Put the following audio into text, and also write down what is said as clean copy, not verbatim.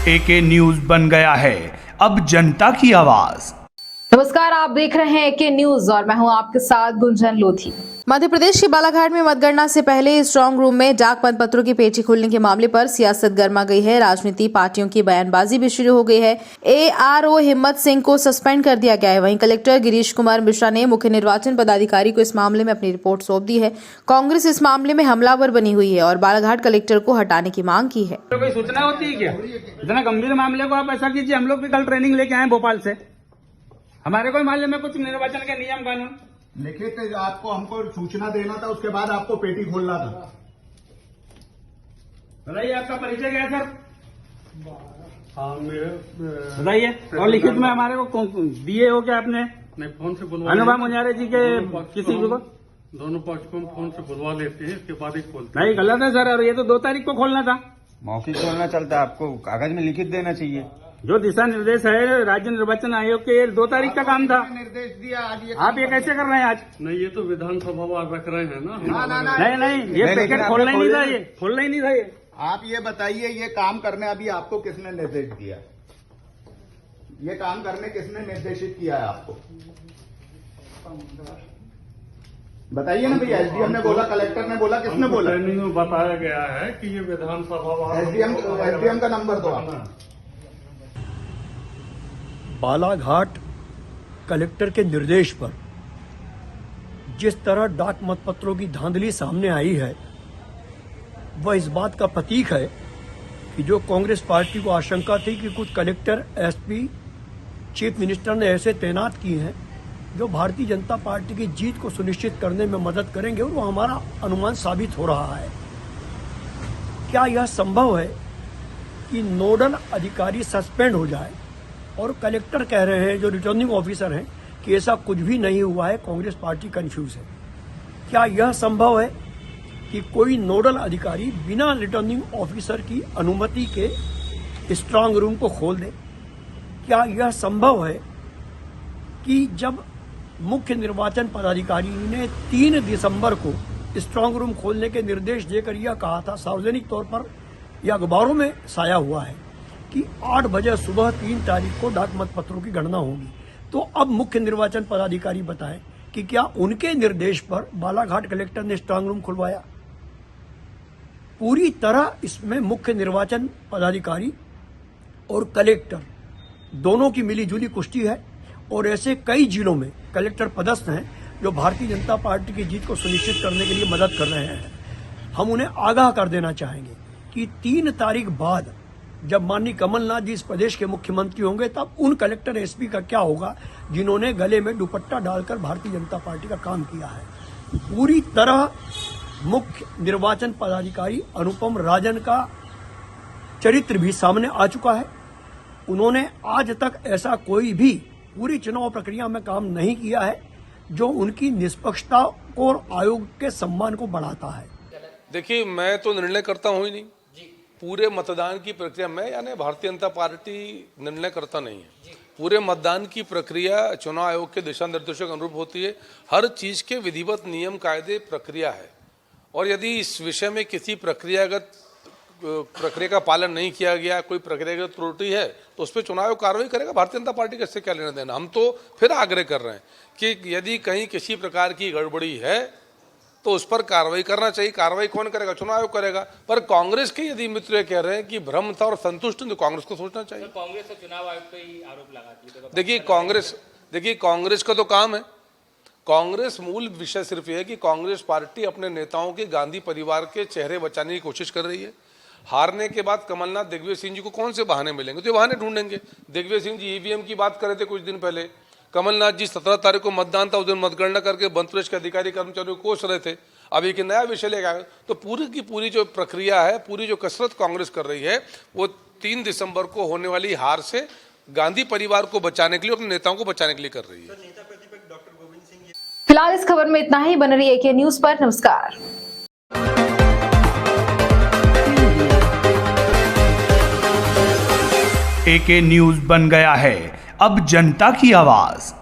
एके news बन गया है अब जनता की आवाज। नमस्कार, आप देख रहे हैं एके न्यूज और मैं हूं आपके साथ गुंजन लोधी। मध्य प्रदेश के बालाघाट में मतगणना से पहले स्ट्रांग रूम में डाक मतपत्रों की पेटी खोलने के मामले पर सियासत गर्मा गई है। राजनीतिक पार्टियों की बयानबाजी भी शुरू हो गई है। ARO हिम्मत सिंह को सस्पेंड कर दिया गया है। वहीं कलेक्टर गिरीश कुमार मिश्रा ने मुख्य निर्वाचन पदाधिकारी को इस मामले में अपनी रिपोर्ट सौंप दी है। कांग्रेस इस मामले में हमलावर बनी हुई है और बालाघाट कलेक्टर को हटाने की मांग की है। कोई सूचना होती है क्या? इतना गंभीर मामले को आप ऐसा कीजिए, हम लोग भी कल ट्रेनिंग लेके आए भोपाल से। हमारे कोई मामले में कुछ निर्वाचन के नियम कानून लिखित आपको हमको सूचना देना था, उसके बाद आपको पेटी खोलना था। बताइए आपका परिचय क्या है सर? बताइए। और लिखित में हमारे को दिए हो क्या आपने? नहीं, फोन से बुलवा अनुभव मुनियारे जी के किसी को दोनों पक्ष को हम फोन से बुलवा लेते हैं, इसके बाद ही खोलते नहीं, गलत है सर। और ये तो 2 तारीख को खोलना था। मौखिक खोलना चलता है, आपको कागज में लिखित देना चाहिए। जो दिशा निर्देश है राज्य निर्वाचन आयोग के 2 तारीख का काम था। निर्देश दिया आज आप ये कैसे कर रहे हैं आज? नहीं, ये तो विधानसभा वार रख रहे हैं ना। नहीं, ये पैकेट खोलना ही नहीं था। ये खोलना ही नहीं था। ये आप ये बताइए, ये काम करने अभी आपको किसने निर्देश दिया? ये काम करने किसने निर्देशित किया है आपको? बताइए ना भैया। एसडीएम ने बोला, कलेक्टर ने बोला, किसने बोला? ट्रेनिंग में बताया गया है कि ये विधानसभा वार। एसडीएम का नंबर दो आप। बालाघाट कलेक्टर के निर्देश पर जिस तरह डाक मतपत्रों की धांधली सामने आई है, वह इस बात का प्रतीक है कि जो कांग्रेस पार्टी को आशंका थी कि कुछ कलेक्टर, एसपी, चीफ मिनिस्टर ने ऐसे तैनात किए हैं जो भारतीय जनता पार्टी की जीत को सुनिश्चित करने में मदद करेंगे, और वो हमारा अनुमान साबित हो रहा है। क्या यह संभव है कि नोडल अधिकारी सस्पेंड हो जाए और कलेक्टर कह रहे हैं, जो रिटर्निंग ऑफिसर हैं, कि ऐसा कुछ भी नहीं हुआ है, कांग्रेस पार्टी कंफ्यूज है? क्या यह संभव है कि कोई नोडल अधिकारी बिना रिटर्निंग ऑफिसर की अनुमति के स्ट्रांग रूम को खोल दे? क्या यह संभव है कि जब मुख्य निर्वाचन पदाधिकारी ने 3 दिसंबर को स्ट्रांग रूम खोलने के निर्देश देकर यह कहा था, सार्वजनिक तौर पर यह अखबारों में साया हुआ है, कि 8 बजे सुबह 3 तारीख को डाक मतपत्रों की गणना होगी, तो अब मुख्य निर्वाचन पदाधिकारी बताएं कि क्या उनके निर्देश पर बालाघाट कलेक्टर ने स्ट्रांग रूम खुलवाया? पूरी तरह इसमें मुख्य निर्वाचन पदाधिकारी और कलेक्टर दोनों की मिलीजुली कुश्ती है, और ऐसे कई जिलों में कलेक्टर पदस्थ हैं जो भारतीय जनता पार्टी की जीत को सुनिश्चित करने के लिए मदद कर रहे हैं। हम उन्हें आगाह कर देना चाहेंगे कि 3 तारीख बाद जब माननीय कमलनाथ जी इस प्रदेश के मुख्यमंत्री होंगे, तब उन कलेक्टर, एसपी का क्या होगा जिन्होंने गले में दुपट्टा डालकर भारतीय जनता पार्टी का काम किया है। पूरी तरह मुख्य निर्वाचन पदाधिकारी अनुपम राजन का चरित्र भी सामने आ चुका है। उन्होंने आज तक ऐसा कोई भी पूरी चुनाव प्रक्रिया में काम नहीं किया है जो उनकी निष्पक्षता और आयोग के सम्मान को बढ़ाता है। देखिए, मैं तो निर्णय करता हूं ही नहीं। पूरे मतदान की प्रक्रिया में, यानी भारतीय जनता पार्टी निर्णय करता नहीं है। पूरे मतदान की प्रक्रिया चुनाव आयोग के दिशा निर्देशों के अनुरूप होती है। हर चीज के विधिवत नियम, कायदे, प्रक्रिया है, और यदि इस विषय में किसी प्रक्रिया का पालन नहीं किया गया, कोई प्रक्रियागत त्रुटि है, तो उस पर चुनाव आयोग कार्रवाई करेगा। भारतीय जनता पार्टी का इससे क्या लेना देना? हम तो फिर आग्रह कर रहे हैं कि यदि कहीं किसी प्रकार की गड़बड़ी है तो उस पर कार्रवाई करना चाहिए। कार्रवाई कौन करेगा? चुनाव आयोग करेगा। पर कांग्रेस के यदि मित्र कह रहे हैं कि भ्रम था और संतुष्ट, तो कांग्रेस को सोचना चाहिए। कांग्रेस तो चुनाव आयोग पे ही आरोप लगाती है। देखिए कांग्रेस का तो काम है। कांग्रेस मूल विषय सिर्फ यह है कि कांग्रेस पार्टी अपने नेताओं के, गांधी परिवार के चेहरे बचाने की कोशिश कर रही है। हारने के बाद कमलनाथ, दिग्विजय सिंह जी को कौन से बहाने मिलेंगे? तो ये बहाने ढूंढेंगे। दिग्विजय सिंह जी ईवीएम की बात कर रहे थे कुछ दिन पहले। कमलनाथ जी 17 तारीख को मतदान था, उस दिन मतगणना करके मध्य प्रदेश के अधिकारी कर्मचारियों को कोस रहे थे। अब एक नया विषय लेकर आए। तो पूरी की पूरी जो प्रक्रिया है, पूरी जो कसरत कांग्रेस कर रही है, वो 3 दिसंबर को होने वाली हार से गांधी परिवार को बचाने के लिए, अपने नेताओं को बचाने के लिए कर रही है। फिलहाल इस खबर में इतना ही। बन रही एके न्यूज पर। नमस्कार। एके न्यूज बन गया है अब जनता की आवाज।